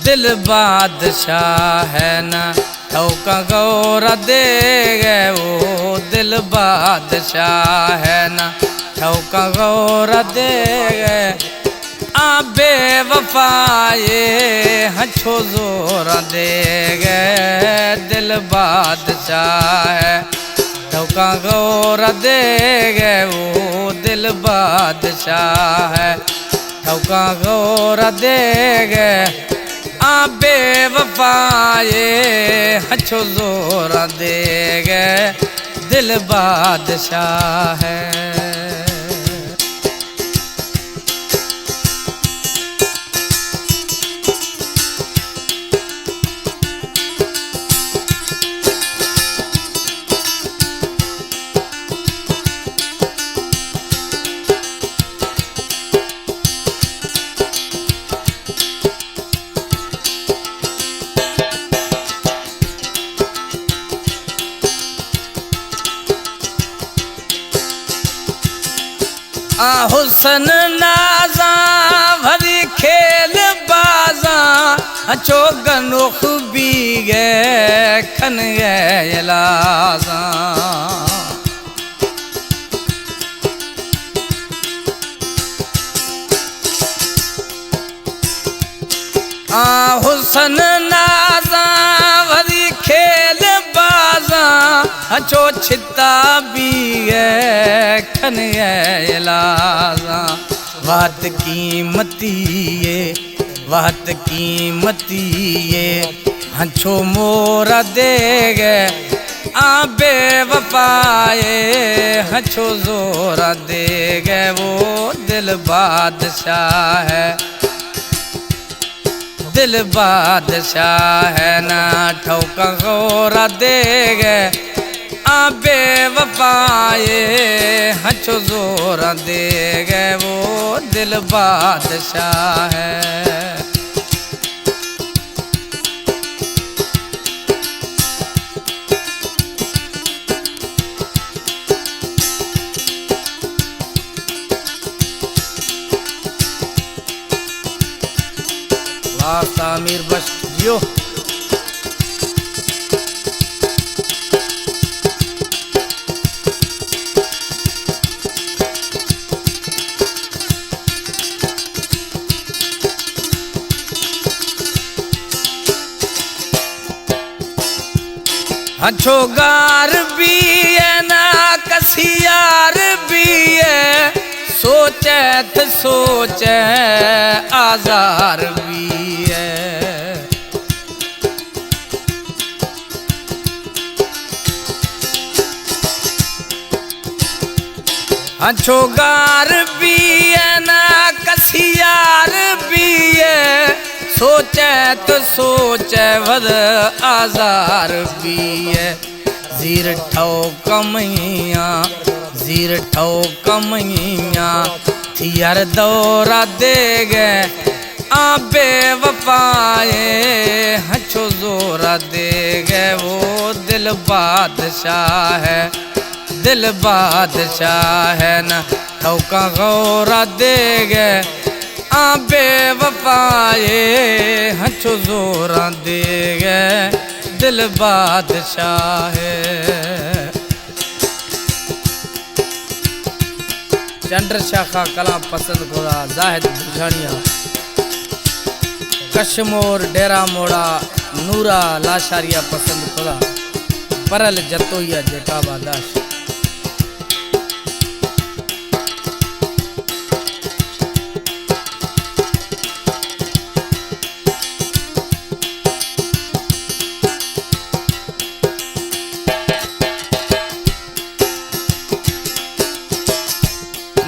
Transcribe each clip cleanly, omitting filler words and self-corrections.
दिल बादशाह है ना ठौका गौरा दे गए वो दिल बादशाह है ना ठौका गौरा दे गए आ बेवफाए हछो जोरा दे गए दिल बादशाह है ठौका गौरा दे गए वो दिल बादशाह है ठौका गौरा दे गए आ बेवफाए हछो जोरा दे गए दिल बादशाह है। आ हुसन नाजा भरी खेल बाजा अचो गनुख भी गए खन गए लाजा आ हुसन नाजा भरी खेल बाजा अचो छिता भी है खन गए लाजा वात कीमती ये वात कीमती ये हछो मोरा दे गए आ बेवफाए हछो जोरा दे गए वो दिल बादशाह है दिल बादशाह है ना ठौका गौरा दे गए आ बेवफाए हछो जोरा दे गए वो दिल बादशाह है। वाह आमिर बस जियो हछो गार भी है ना कसियार भी है सोचे तो सोचे आजार भी है हछो गार भी है ना कसियार भी है सोचे तो सोचे वद आजार भी है जीर ठो कमैया जीर ठो कमैया थियर दौरा दे गए आ बेवफाए हछो जोरा दे गए वो दिल बादशाह है दिल बादशाह है ना ठौका गौरा दे गए आ बेवफाए हछो जोरा दे गए दिल बादशाह है। चंद्रशाखा कला पसंद खोदा जाहिद बुझानिया कश्मोर डेरा मोड़ा नूरा लाशारिया पसंद खोदा परल जतोइया जेका बादाश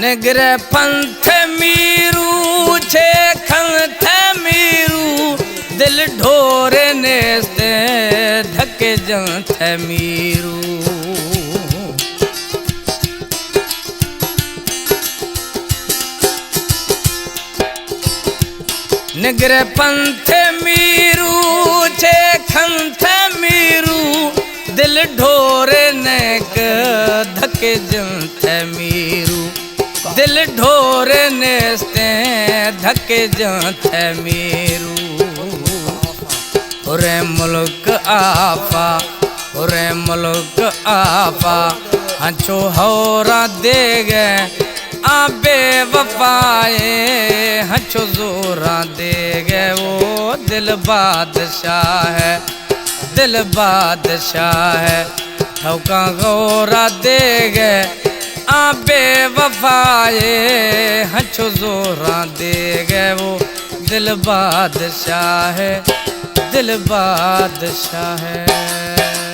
निगरे पंथ मीरू छे खंथ मीरू दिल ढोरे नेस्ते धके जंथ मीरू निगरे पंथ मीरू छे खंथ मीरू दिल ढोरे नेक धके जंथ मीरू दिल ढोर नेस्ते धके जात है मेरू मुल्क आपा हुरे मुल्क आपा हंचो होरा दे गए आबे वफाए हंचो जोरा दे गए वो दिल बादशाह है दिल बादशाह है ठौका गौरा दे गए आबे वफाए हंचो जोरा दे गए वो दिल बादशाह है दिल बादशाह है।